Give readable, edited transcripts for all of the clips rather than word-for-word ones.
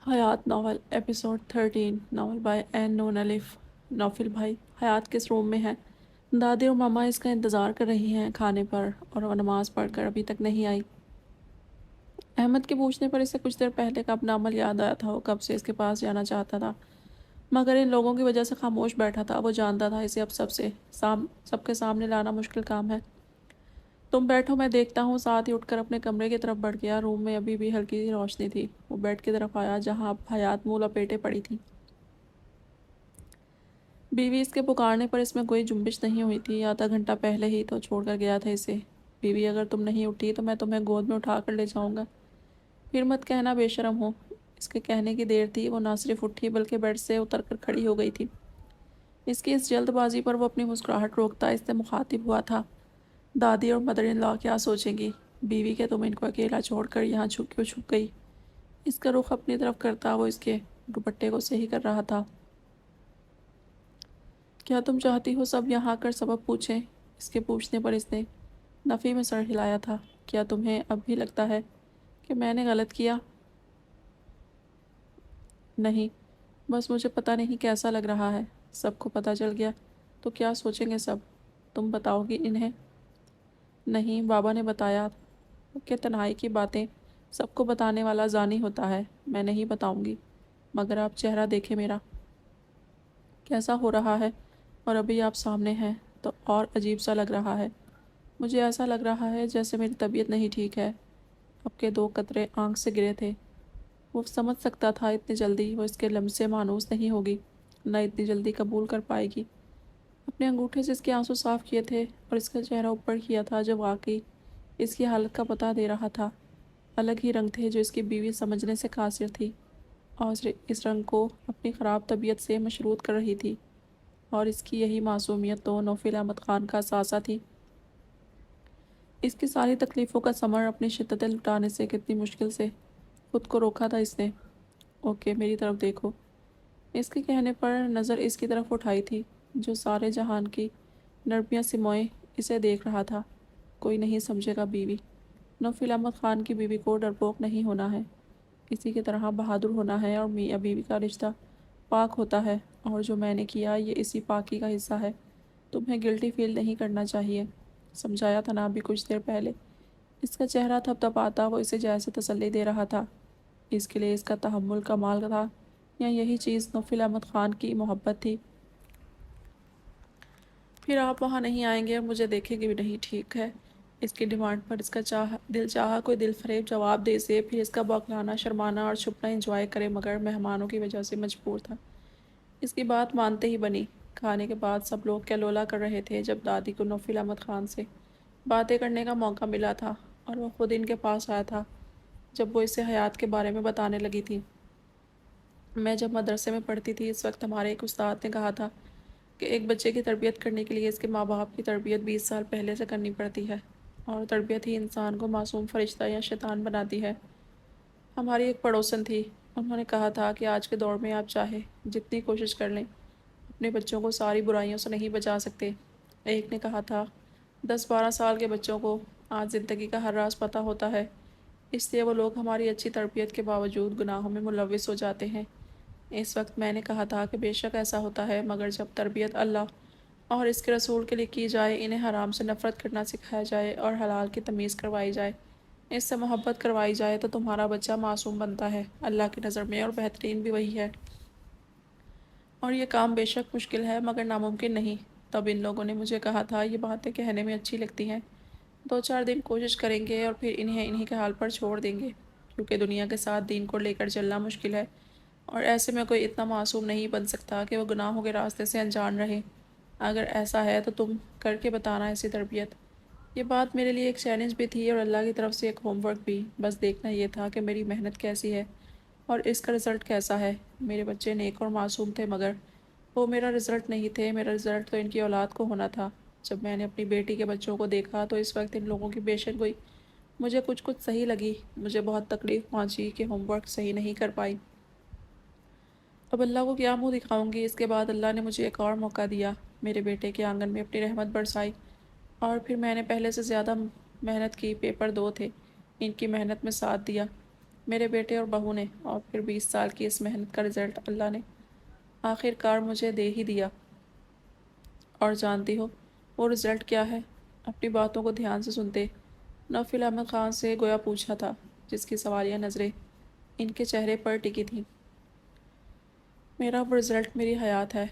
حیات novel episode 13 novel by این نون الف۔ نوفل بھائی حیات کس روم میں ہے؟ دادی اور ماما اس کا انتظار کر رہی ہیں کھانے پر، اور وہ نماز پڑھ کر ابھی تک نہیں آئی۔ احمد کے پوچھنے پر اسے کچھ دیر پہلے کا اپنا عمل یاد آیا تھا۔ وہ کب سے اس کے پاس جانا چاہتا تھا، مگر ان لوگوں کی وجہ سے خاموش بیٹھا تھا۔ وہ جانتا تھا اسے اب سب کے سامنے لانا مشکل کام ہے۔ تم بیٹھو، میں دیکھتا ہوں۔ ساتھ ہی اٹھ کر اپنے کمرے کی طرف بڑھ گیا۔ روم میں ابھی بھی ہلکی سی روشنی تھی۔ وہ بیڈ کی طرف آیا جہاں اب حیات منہ لپیٹے پڑی تھی۔ بیوی اس کے پکارنے پر اس میں کوئی جنبش نہیں ہوئی تھی۔ آدھا گھنٹہ پہلے ہی تو چھوڑ کر گیا تھا اسے۔ بیوی، اگر تم نہیں اٹھی تو میں تمہیں گود میں اٹھا کر لے جاؤں گا۔ پھر مت کہنا بے شرم ہو۔ اس کے کہنے کی دیر تھی، وہ نہ صرف اٹھی بلکہ بیڈ سے اتر کر کھڑی ہو گئی تھی۔ اس کی اس جلد بازی پر وہ اپنی مسکراہٹ روکتا اس سے مخاطب ہوا تھا۔ دادی اور مدر ان لا کیا سوچیں گی؟ بیوی کہ تم ان کو اکیلا چھوڑ کر یہاں کیوں چھپ گئی؟ اس کا رخ اپنی طرف کرتا وہ اس کے دوپٹے کو صحیح کر رہا تھا۔ کیا تم چاہتی ہو سب یہاں آ کر سبب پوچھیں؟ اس کے پوچھنے پر اس نے نفی میں سر ہلایا تھا۔ کیا تمہیں اب بھی لگتا ہے کہ میں نے غلط کیا؟ نہیں، بس مجھے پتہ نہیں کیسا لگ رہا ہے۔ سب کو پتہ چل گیا تو کیا سوچیں گے سب؟ تم بتاؤ گی انہیں؟ نہیں، بابا نے بتایا کہ تنہائی کی باتیں سب کو بتانے والا زانی ہوتا ہے۔ میں نہیں بتاؤں گی، مگر آپ چہرہ دیکھیں میرا کیسا ہو رہا ہے، اور ابھی آپ سامنے ہیں تو اور عجیب سا لگ رہا ہے۔ مجھے ایسا لگ رہا ہے جیسے میری طبیعت نہیں ٹھیک ہے۔ اب کے 2 قطرے آنکھ سے گرے تھے۔ وہ سمجھ سکتا تھا اتنی جلدی وہ اس کے لمس سے مانوس نہیں ہوگی، نہ اتنی جلدی قبول کر پائے گی۔ اپنے انگوٹھے سے اس کے آنسو صاف کیے تھے اور اس کا چہرہ اوپر کیا تھا جو واقعی اس کی حالت کا پتہ دے رہا تھا۔ الگ ہی رنگ تھے جو اس کی بیوی سمجھنے سے قاصر تھی، اور اس رنگ کو اپنی خراب طبیعت سے مشروط کر رہی تھی، اور اس کی یہی معصومیت تو نوفل احمد خان کا اثاثہ تھی۔ اس کی ساری تکلیفوں کا ثمر اپنی شدت لٹانے سے کتنی مشکل سے خود کو روکا تھا اس نے۔ اوکے، میری طرف دیکھو۔ اس کے کہنے پر نظر اس کی طرف اٹھائی تھی جو سارے جہان کی نرمیاں سموئے اسے دیکھ رہا تھا۔ کوئی نہیں سمجھے گا بیوی۔ نوفل احمد خان کی بیوی کو ڈرپوک نہیں ہونا ہے، اسی کی طرح بہادر ہونا ہے، اور میاں بیوی کا رشتہ پاک ہوتا ہے، اور جو میں نے کیا یہ اسی پاکی کا حصہ ہے۔ تمہیں گلٹی فیل نہیں کرنا چاہیے، سمجھایا تھا نا ابھی کچھ دیر پہلے۔ اس کا چہرہ تھپ تھپاتا وہ اسے جیسے تسلی دے رہا تھا۔ اس کے لیے اس کا تحمل کمال تھا، یا یہی چیز نوفل احمد خان کی محبت تھی؟ پھر آپ وہاں نہیں آئیں گے اور مجھے دیکھیں گے بھی نہیں، ٹھیک ہے؟ اس کی ڈیمانڈ پر اس کا دل چاہا کوئی دل فریب جواب دے اسے، پھر اس کا بوکھلانا، شرمانا اور چھپنا انجوائے کرے، مگر مہمانوں کی وجہ سے مجبور تھا۔ اس کی بات مانتے ہی بنی۔ کھانے کے بعد سب لوگ کیلولا کر رہے تھے جب دادی کو نوفل احمد خان سے باتیں کرنے کا موقع ملا تھا، اور وہ خود ان کے پاس آیا تھا جب وہ اسے حیات کے بارے میں بتانے لگی تھی۔ میں جب مدرسے میں پڑھتی تھی اس وقت ہمارے ایک استاد نے کہا تھا کہ ایک بچے کی تربیت کرنے کے لیے اس کے ماں باپ کی تربیت 20 سال پہلے سے کرنی پڑتی ہے، اور تربیت ہی انسان کو معصوم فرشتہ یا شیطان بناتی ہے۔ ہماری ایک پڑوسن تھی، انہوں نے کہا تھا کہ آج کے دور میں آپ چاہے جتنی کوشش کر لیں اپنے بچوں کو ساری برائیوں سے نہیں بچا سکتے۔ ایک نے کہا تھا 10-12 سال کے بچوں کو آج زندگی کا ہر راز پتہ ہوتا ہے، اس لیے وہ لوگ ہماری اچھی تربیت کے باوجود گناہوں میں ملوث ہو جاتے ہیں۔ اس وقت میں نے کہا تھا کہ بے شک ایسا ہوتا ہے، مگر جب تربیت اللہ اور اس کے رسول کے لیے کی جائے، انہیں حرام سے نفرت کرنا سکھایا جائے اور حلال کی تمیز کروائی جائے، اس سے محبت کروائی جائے، تو تمہارا بچہ معصوم بنتا ہے اللہ کی نظر میں، اور بہترین بھی وہی ہے۔ اور یہ کام بے شک مشکل ہے مگر ناممکن نہیں۔ تب ان لوگوں نے مجھے کہا تھا یہ باتیں کہنے میں اچھی لگتی ہیں، 2-4 دن کوشش کریں گے اور پھر انہیں کے حال پر چھوڑ دیں گے، کیونکہ دنیا کے ساتھ دین کو لے کر چلنا مشکل ہے، اور ایسے میں کوئی اتنا معصوم نہیں بن سکتا کہ وہ گناہوں کے راستے سے انجان رہے۔ اگر ایسا ہے تو تم کر کے بتانا ایسی تربیت۔ یہ بات میرے لیے ایک چیلنج بھی تھی اور اللہ کی طرف سے ایک ہوم ورک بھی۔ بس دیکھنا یہ تھا کہ میری محنت کیسی ہے اور اس کا رزلٹ کیسا ہے۔ میرے بچے نیک اور معصوم تھے، مگر وہ میرا رزلٹ نہیں تھے، میرا رزلٹ تو ان کی اولاد کو ہونا تھا۔ جب میں نے اپنی بیٹی کے بچوں کو دیکھا تو اس وقت ان لوگوں کی پیشن گوئی مجھے کچھ صحیح لگی۔ مجھے بہت تکلیف پہنچی کہ ہوم ورک صحیح نہیں کر پائی۔ اب اللہ کو کیا منہ دکھاؤں گی؟ اس کے بعد اللہ نے مجھے ایک اور موقع دیا، میرے بیٹے کے آنگن میں اپنی رحمت برسائی، اور پھر میں نے پہلے سے زیادہ محنت کی۔ پیپر 2 تھے، ان کی محنت میں ساتھ دیا۔ میرے بیٹے اور بہو نے، اور پھر 20 سال کی اس محنت کا رزلٹ اللہ نے آخر کار مجھے دے ہی دیا۔ اور جانتی ہو وہ رزلٹ کیا ہے؟ اپنی باتوں کو دھیان سے سنتے نوفل احمد خان سے گویا پوچھا تھا، جس کی سوالیہ نظریں ان کے چہرے پر ٹکی تھیں۔ میرا وہ رزلٹ میری حیات ہے۔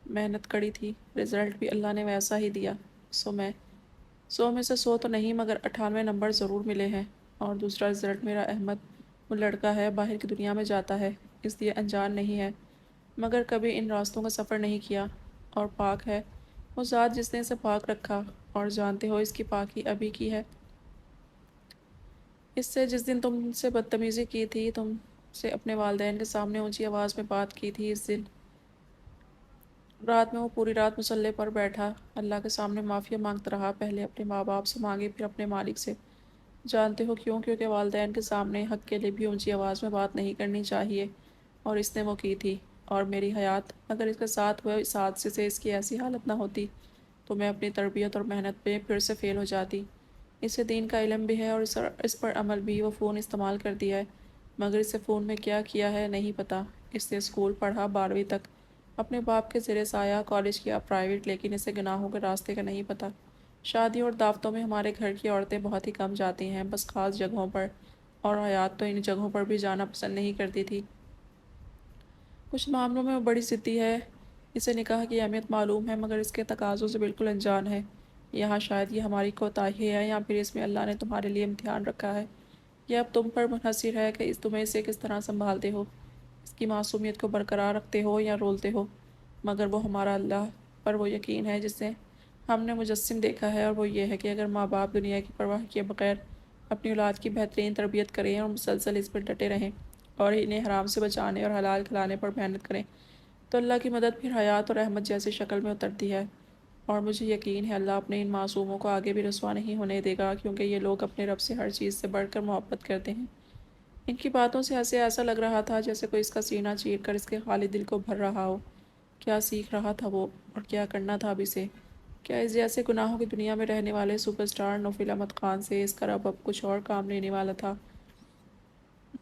محنت کڑی تھی، رزلٹ بھی اللہ نے ویسا ہی دیا۔ سو میں 100 میں سے 100 تو نہیں مگر 98 نمبر ضرور ملے ہیں۔ اور دوسرا رزلٹ میرا احمد وہ لڑکا ہے، باہر کی دنیا میں جاتا ہے، اس لیے انجان نہیں ہے، مگر کبھی ان راستوں کا سفر نہیں کیا، اور پاک ہے وہ ذات جس نے اسے پاک رکھا۔ اور جانتے ہو اس کی پاکی ابھی کی ہے اس سے جس دن تم سے بدتمیزی کی تھی، تم سے اپنے والدین کے سامنے اونچی آواز میں بات کی تھی، اس دن رات میں وہ پوری رات مصلے پر بیٹھا اللہ کے سامنے معافی مانگتا رہا، پہلے اپنے ماں باپ سے مانگی، پھر اپنے مالک سے۔ جانتے ہو کیوں؟ کیونکہ والدین کے سامنے حق کے لیے بھی اونچی آواز میں بات نہیں کرنی چاہیے، اور اس نے وہ کی تھی۔ اور میری حیات اگر اس کے ساتھ ہوئے اس حادثے سے اس کی ایسی حالت نہ ہوتی تو میں اپنی تربیت اور محنت پہ پھر سے فیل ہو جاتی۔ اسے دین کا علم بھی ہے اور اس پر عمل بھی۔ وہ فون استعمال کرتی ہے، مگر اسے فون میں کیا کیا ہے نہیں پتہ۔ اس نے اسکول پڑھا 12ویں تک، اپنے باپ کے زیر سایہ کالج کیا پرائیویٹ، لیکن اسے گناہوں کے راستے کا نہیں پتہ۔ شادیوں اور دعوتوں میں ہمارے گھر کی عورتیں بہت ہی کم جاتی ہیں، بس خاص جگہوں پر، اور حیات تو ان جگہوں پر بھی جانا پسند نہیں کرتی تھی۔ کچھ معاملوں میں وہ بڑی ضدی ہے، اسے نکاح کی اہمیت معلوم ہے مگر اس کے تقاضوں سے بالکل انجان ہے۔ یہاں شاید یہ ہماری کوتاہی ہے، یا پھر اس میں اللہ نے تمہارے لیے امتحان رکھا ہے۔ یہ اب تم پر منحصر ہے کہ تم اسے کس طرح سنبھالتے ہو، اس کی معصومیت کو برقرار رکھتے ہو یا رولتے ہو۔ مگر وہ ہمارا اللہ پر وہ یقین ہے جسے ہم نے مجسم دیکھا ہے، اور وہ یہ ہے کہ اگر ماں باپ دنیا کی پرواہ کیے بغیر اپنی اولاد کی بہترین تربیت کریں اور مسلسل اس پر ڈٹے رہیں اور انہیں حرام سے بچانے اور حلال کھلانے پر محنت کریں، تو اللہ کی مدد پھر حیات اور رحمت جیسی شکل میں اترتی ہے۔ اور مجھے یقین ہے اللہ اپنے ان معصوموں کو آگے بھی رسوا نہیں ہونے دے گا، کیونکہ یہ لوگ اپنے رب سے ہر چیز سے بڑھ کر محبت کرتے ہیں۔ ان کی باتوں سے ایسا لگ رہا تھا جیسے کوئی اس کا سینہ چیر کر اس کے خالی دل کو بھر رہا ہو۔ کیا سیکھ رہا تھا وہ، اور کیا کرنا تھا اب اسے؟ کیا اس جیسے گناہوں کی دنیا میں رہنے والے سپر سٹار نوفل احمد خان سے اس کا رب اب کچھ اور کام لینے والا تھا؟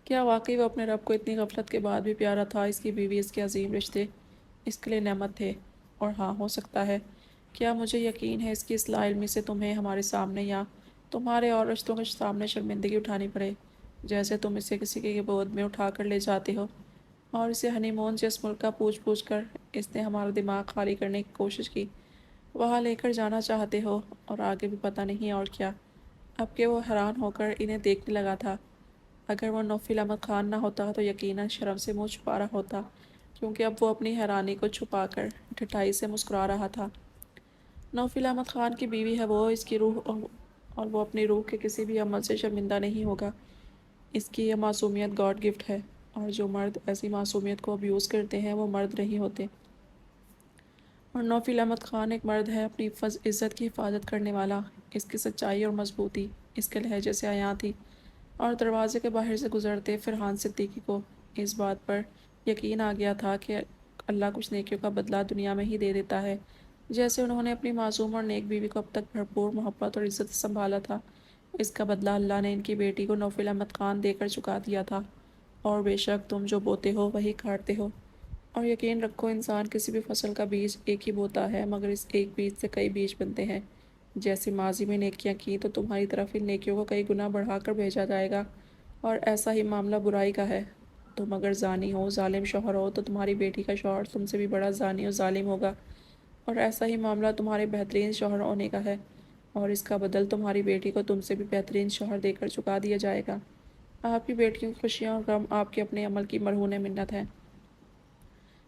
کیا واقعی وہ اپنے رب کو اتنی غفلت کے بعد بھی پیارا تھا؟ اس کی بیوی، اس کے عظیم رشتے اس کے لیے نعمت تھے۔ اور ہاں، ہو سکتا ہے، کیا مجھے یقین ہے اس کی اصلاح علمی سے تمہیں ہمارے سامنے یا تمہارے اور رشتوں کے سامنے شرمندگی اٹھانی پڑے، جیسے تم اسے کسی کے گود میں اٹھا کر لے جاتے ہو، اور اسے ہنی مون جس ملک کا پوچھ پوچھ کر اس نے ہمارا دماغ خالی کرنے کی کوشش کی، وہاں لے کر جانا چاہتے ہو، اور آگے بھی پتہ نہیں اور کیا۔ اب کہ وہ حیران ہو کر انہیں دیکھنے لگا تھا، اگر وہ نوفل احمد خان نہ ہوتا تو یقیناً شرم سے منہ چھپا رہا ہوتا، کیونکہ اب وہ اپنی حیرانی کو چھپا کر ٹھٹائی سے مسکرا رہا تھا۔ نوفل احمد خان کی بیوی ہے وہ، اس کی روح، اور وہ اپنی روح کے کسی بھی عمل سے شرمندہ نہیں ہوگا۔ اس کی یہ معصومیت گاڈ گفٹ ہے، اور جو مرد ایسی معصومیت کو ابیوز کرتے ہیں وہ مرد نہیں ہوتے۔ اور نوفل احمد خان ایک مرد ہے، اپنی عزت کی حفاظت کرنے والا۔ اس کی سچائی اور مضبوطی اس کے لہجے سے عیاں تھی، اور دروازے کے باہر سے گزرتے فرحان صدیقی کو اس بات پر یقین آ گیا تھا کہ اللہ کچھ نیکیوں کا بدلہ دنیا میں ہی دے دیتا ہے، جیسے انہوں نے اپنی معصوم اور نیک بیوی کو اب تک بھرپور محبت اور عزت سے سنبھالا تھا، اس کا بدلہ اللہ نے ان کی بیٹی کو نوفل احمد خان دے کر چکا دیا تھا۔ اور بے شک تم جو بوتے ہو وہی کاٹتے ہو، اور یقین رکھو انسان کسی بھی فصل کا بیج ایک ہی بوتا ہے، مگر اس ایک بیج سے کئی بیج بنتے ہیں۔ جیسے ماضی میں نیکیاں کی تو تمہاری طرف ان نیکیوں کو کئی گنا بڑھا کر بھیجا جائے گا، اور ایسا ہی معاملہ برائی کا ہے۔ تم اگر زانی ہو، ظالم شوہر ہو، تو تمہاری بیٹی کا شوہر تم سے بھی بڑا زانی اور ظالم ہوگا، اور ایسا ہی معاملہ تمہارے بہترین شوہر ہونے کا ہے، اور اس کا بدل تمہاری بیٹی کو تم سے بھی بہترین شوہر دے کر چکا دیا جائے گا۔ آپ کی بیٹیوں کی خوشیاں اور غم آپ کے اپنے عمل کی مرہون منت ہے۔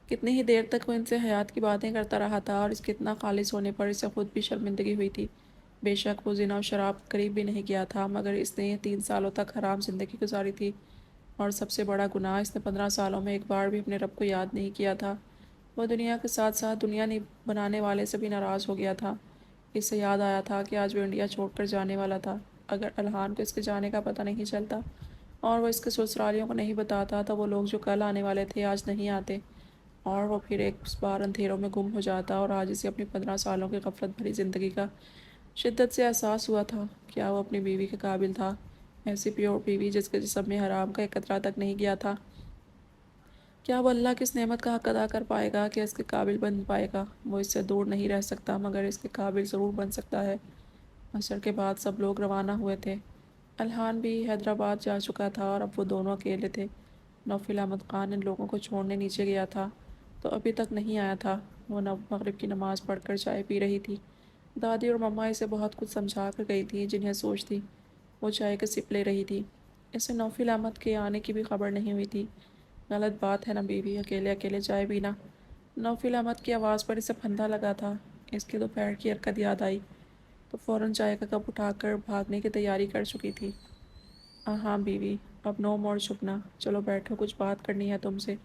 کتنی ہی دیر تک وہ ان سے حیات کی باتیں کرتا رہا تھا، اور اس کے اتنا خالص ہونے پر اسے خود بھی شرمندگی ہوئی تھی۔ بے شک وہ زنا و شراب قریب بھی نہیں کیا تھا، مگر اس نے 3 سالوں تک حرام زندگی گزاری تھی، اور سب سے بڑا گناہ، اس نے 15 سالوں میں ایک بار بھی اپنے رب کو یاد نہیں کیا تھا۔ وہ دنیا کے ساتھ ساتھ دنیا بنانے والے سے بھی ناراض ہو گیا تھا۔ اسے یاد آیا تھا کہ آج وہ انڈیا چھوڑ کر جانے والا تھا۔ اگر الہان کو اس کے جانے کا پتہ نہیں چلتا اور وہ اس کے سسرالیوں کو نہیں بتاتا تو وہ لوگ جو کل آنے والے تھے آج نہیں آتے، اور وہ پھر ایک بار اندھیروں میں گم ہو جاتا۔ اور آج اسے اپنی 15 سالوں کی غفلت بھری زندگی کا شدت سے احساس ہوا تھا۔ کیا وہ اپنی بیوی کے قابل تھا؟ ایسی پیور بیوی جس کے جسم میں حرام کا ایک قطرہ تک نہیں گیا تھا، کیا وہ اللہ کی اس نعمت کا حق ادا کر پائے گا کہ اس کے قابل بن پائے گا؟ وہ اس سے دور نہیں رہ سکتا مگر اس کے قابل ضرور بن سکتا ہے۔ عصر کے بعد سب لوگ روانہ ہوئے تھے۔ الہان بھی حیدرآباد جا چکا تھا اور اب وہ دونوں اکیلے تھے۔ نوفل احمد خان ان لوگوں کو چھوڑنے نیچے گیا تھا تو ابھی تک نہیں آیا تھا۔ وہ مغرب کی نماز پڑھ کر چائے پی رہی تھی۔ دادی اور مما اسے بہت کچھ سمجھا کر گئی تھی جنہیں سوچ تھی۔ وہ چائے کے سپ لے رہی تھی۔ اسے نوفل احمد کے آنے کی بھی خبر نہیں ہوئی تھی۔ غلط بات ہے نا بیوی، اکیلے اکیلے چائے پینا۔ نوفل احمد کی آواز پر اسے پھندا لگا تھا۔ اس کی دوپہر کی حرکت یاد آئی تو فوراً چائے کا کپ اٹھا کر بھاگنے کی تیاری کر چکی تھی۔ ہاں بیوی، اب نو موڑ چھپنا، چلو بیٹھو، کچھ بات کرنی ہے تم سے۔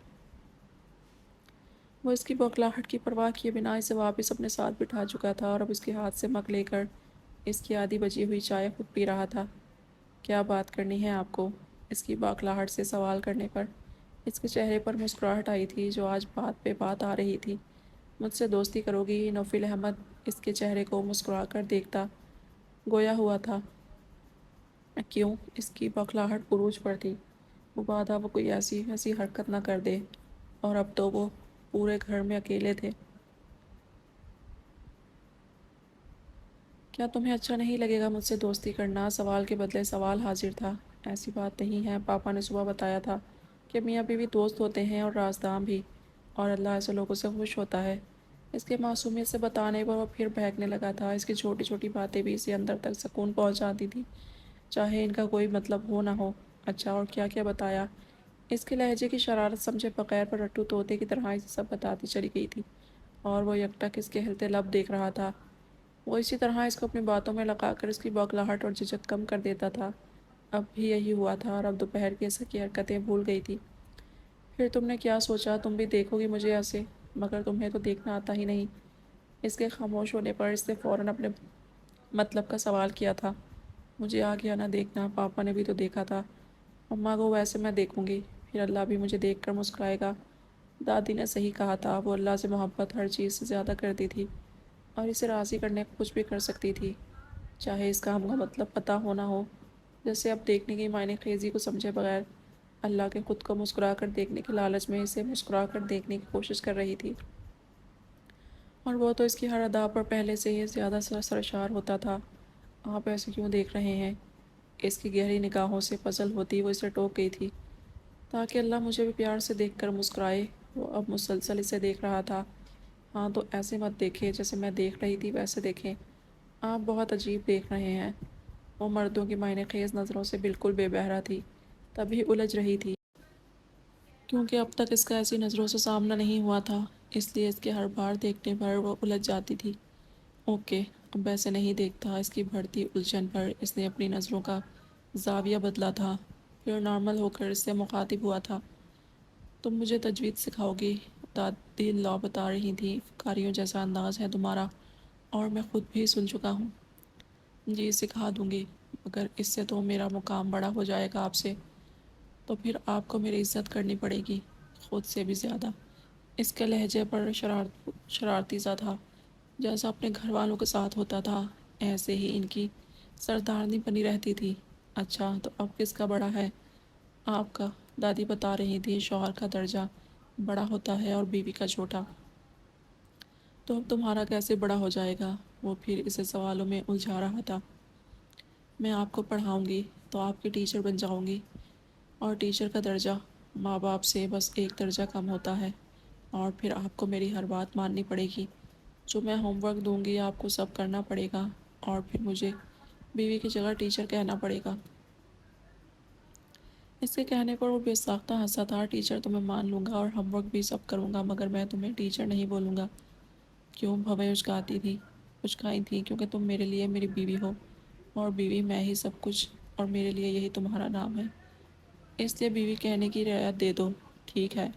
وہ اس کی بوکھلاہٹ کی پرواہ کیے بنا اسے واپس اپنے ساتھ بٹھا چکا تھا اور اب اس کے ہاتھ سے مگ لے کر اس کی آدھی بجی ہوئی چائے خود پی رہا تھا۔ کیا بات کرنی ہے آپ کو؟ اس کی بوکھلاہٹ سے سوال کرنے پر اس کے چہرے پر مسکراہٹ آئی تھی جو آج بات پہ بات آ رہی تھی۔ مجھ سے دوستی کرو گی؟ نوفل احمد اس کے چہرے کو مسکرا کر دیکھتا گویا ہوا تھا۔ کیوں؟ اس کی بوکھلاہٹ عروج پر تھی۔ مبادا وہ کوئی ایسی ویسی حرکت نہ کر دے، اور اب تو وہ پورے گھر میں اکیلے تھے۔ کیا تمہیں اچھا نہیں لگے گا مجھ سے دوستی کرنا؟ سوال کے بدلے سوال حاضر تھا۔ ایسی بات نہیں ہے، پاپا نے صبح بتایا تھا کہ میاں بیوی دوست ہوتے ہیں اور رازداں بھی، اور اللہ ایسے لوگوں سے خوش ہوتا ہے۔ اس کے معصومیت سے بتانے پر وہ پھر بہکنے لگا تھا۔ اس کی چھوٹی چھوٹی باتیں بھی اسے اندر تک سکون پہنچاتی تھی، چاہے ان کا کوئی مطلب ہو نہ ہو۔ اچھا، اور کیا کیا بتایا؟ اس کے لہجے کی شرارت سمجھے بغیر پر رٹو طوطے کی طرح اسے سب بتاتی چلی گئی تھی، اور وہ یکٹک اس کے ہلتے لب دیکھ رہا تھا۔ وہ اسی طرح اس کو اپنی باتوں میں لگا کر اس کی بوکھلاہٹ اور جھجک کم کر دیتا تھا۔ اب بھی یہی ہوا تھا، اور اب دوپہر کی ایسا کی حرکتیں بھول گئی تھی۔ پھر تم نے کیا سوچا؟ تم بھی دیکھو گی مجھے ایسے؟ مگر تمہیں تو دیکھنا آتا ہی نہیں۔ اس کے خاموش ہونے پر اس نے فوراً اپنے مطلب کا سوال کیا تھا۔ مجھے آ گیا نہ دیکھنا، پاپا نے بھی تو دیکھا تھا۔ اماں کو ویسے میں دیکھوں گی، پھر اللہ بھی مجھے دیکھ کر مسکرائے گا۔ دادی نے صحیح کہا تھا، وہ اللہ سے محبت ہر چیز سے زیادہ کرتی تھی اور اسے راضی کرنے کو کچھ بھی کر سکتی تھی، چاہے اس کا ہم کا مطلب پتہ ہو نہ ہو۔ جیسے اب دیکھنے کی معنی خیزی کو سمجھے بغیر اللہ کے خود کو مسکرا کر دیکھنے کے لالچ میں اسے مسکرا کر دیکھنے کی کوشش کر رہی تھی، اور وہ تو اس کی ہر ادا پر پہلے سے ہی زیادہ سرشار ہوتا تھا۔ آپ ایسے کیوں دیکھ رہے ہیں؟ اس کی گہری نگاہوں سے پزل ہوتی وہ اسے ٹوک گئی تھی، تاکہ اللہ مجھے بھی پیار سے دیکھ کر مسکرائے۔ وہ اب مسلسل اسے دیکھ رہا تھا۔ ہاں تو ایسے مت دیکھیں جیسے میں دیکھ رہی تھی، ویسے دیکھیں۔ آپ بہت عجیب دیکھ رہے ہیں۔ وہ مردوں کی معنی خیز نظروں سے بالکل بے بہرا تھی، تبھی الجھ رہی تھی کیونکہ اب تک اس کا ایسی نظروں سے سامنا نہیں ہوا تھا، اس لیے اس کے ہر بار دیکھنے پر وہ الجھ جاتی تھی۔ اوکے، اب ایسے نہیں دیکھتا۔ اس کی بڑھتی الجھن پر اس نے اپنی نظروں کا زاویہ بدلا تھا، پھر نارمل ہو کر اس سے مخاطب ہوا تھا۔ تم مجھے تجوید سکھاؤ گی؟ دادی لا بتا رہی تھی، فقاریوں جیسا انداز ہے تمہارا، اور میں خود بھی سن چکا ہوں۔ جی سکھا دوں گی، مگر اس سے تو میرا مقام بڑا ہو جائے گا آپ سے، تو پھر آپ کو میری عزت کرنی پڑے گی، خود سے بھی زیادہ۔ اس کے لہجے پر شرارتی سا تھا، جیسا اپنے گھر والوں کے ساتھ ہوتا تھا، ایسے ہی ان کی سردارنی بنی رہتی تھی۔ اچھا تو اب کس کا بڑا ہے؟ آپ کا، دادی بتا رہی تھی، شوہر کا درجہ بڑا ہوتا ہے اور بیوی کا چھوٹا۔ تو اب تمہارا کیسے بڑا ہو جائے گا؟ وہ پھر اسے سوالوں میں الجھا رہا تھا۔ میں آپ کو پڑھاؤں گی تو آپ کی ٹیچر بن جاؤں گی، اور ٹیچر کا درجہ ماں باپ سے بس ایک درجہ کم ہوتا ہے، اور پھر آپ کو میری ہر بات ماننی پڑے گی۔ جو میں ہوم ورک دوں گی آپ کو سب کرنا پڑے گا، اور پھر مجھے بیوی کی جگہ ٹیچر کہنا پڑے گا۔ اس کے کہنے پر وہ بے ساختہ ہنسا تھا۔ ٹیچر تو میں مان لوں گا اور ہوم ورک بھی سب کروں گا، مگر میں تمہیں ٹیچر نہیں بولوں گا۔ کیوں؟ بھویں اچکائی تھی، کیونکہ تم میرے لیے میری بیوی ہو، اور بیوی میں ہی سب کچھ، اور میرے لیے یہی تمہارا نام ہے، اس لیے بیوی کہنے کی رعایت دے دو، ٹھیک ہے؟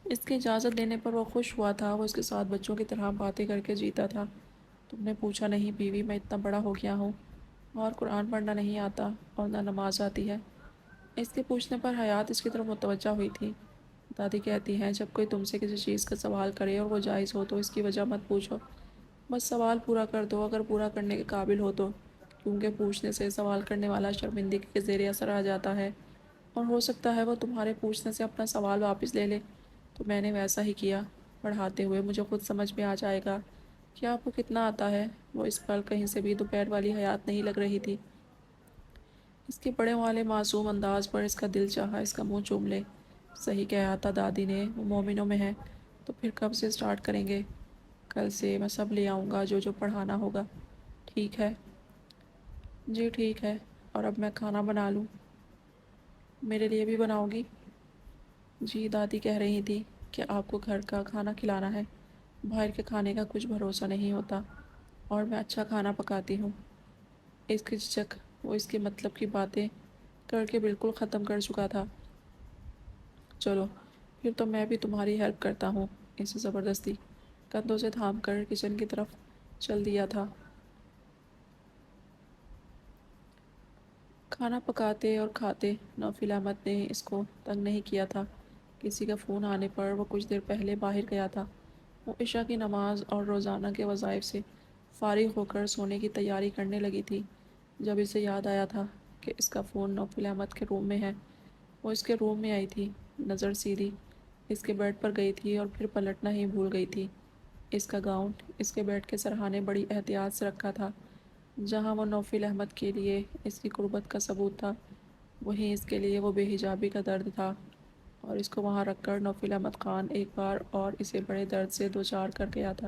اس کی اجازت دینے پر وہ خوش ہوا تھا۔ وہ اس کے ساتھ بچوں کی طرح باتیں کر کے جیتا تھا۔ تم نے پوچھا نہیں بیوی، میں اتنا بڑا ہو گیا ہوں اور قرآن پڑھنا نہیں آتا اور نہ نماز آتی ہے۔ اس کے پوچھنے پر حیات اس کی طرف متوجہ ہوئی تھی۔ دادی کہتی ہیں جب کوئی تم سے کسی چیز کا سوال کرے اور وہ جائز ہو تو اس کی وجہ مت پوچھو، بس سوال پورا کر دو، اگر پورا کرنے کے قابل ہو تو۔ کیونکہ پوچھنے سے سوال کرنے والا شرمندگی کے زیر اثر آ جاتا ہے، اور ہو سکتا ہے وہ تمہارے پوچھنے سے اپنا سوال واپس لے لے۔ تو میں نے ویسا ہی کیا۔ پڑھاتے ہوئے مجھے خود سمجھ میں آ جائے گا کہ آپ کو کتنا آتا ہے۔ وہ اس پل کہیں سے بھی دوپہر والی حیات نہیں لگ رہی تھی۔ اس کے بڑے والے معصوم انداز پر اس کا دل چاہا اس کا منہ چوم لے۔ صحیح کہا تھا دادی نے، وہ مومنوں میں ہے۔ تو پھر کب سے سٹارٹ کریں گے؟ کل سے میں سب لے آؤں گا جو پڑھانا ہوگا۔ ٹھیک ہے؟ جی ٹھیک ہے۔ اور اب میں کھانا بنا لوں؟ میرے لیے بھی بناؤ گی؟ جی، دادی کہہ رہی تھی کہ آپ کو گھر کا کھانا کھلانا ہے، باہر کے کھانے کا کچھ بھروسہ نہیں ہوتا، اور میں اچھا کھانا پکاتی ہوں۔ اس کی جھجک وہ اس کے مطلب کی باتیں کر کے بالکل ختم کر چکا تھا۔ چلو پھر تو میں بھی تمہاری ہیلپ کرتا ہوں، اسے زبردستی کندھوں سے تھام کر کچن کی طرف چل دیا تھا۔ کھانا پکاتے اور کھاتے نوفل احمد نے اس کو تنگ نہیں کیا تھا۔ کسی کا فون آنے پر وہ کچھ دیر پہلے باہر گیا تھا۔ وہ عشاء کی نماز اور روزانہ کے وظائف سے فارغ ہو کر سونے کی تیاری کرنے لگی تھی، جب اسے یاد آیا تھا کہ اس کا فون نوفل احمد کے روم میں ہے۔ وہ اس کے روم میں آئی تھی، نظر سیدھی اس کے بیڈ پر گئی تھی اور پھر پلٹنا ہی بھول گئی تھی۔ اس کا گاؤن اس کے بیڈ کے سرہانے بڑی احتیاط سے رکھا تھا۔ جہاں وہ نوفل احمد کے لیے اس کی قربت کا ثبوت تھا، وہیں اس کے لیے وہ بے حجابی کا درد تھا، اور اس کو وہاں رکھ کر نوفل احمد خان ایک بار اور اسے بڑے درد سے دوچار کر گیا تھا۔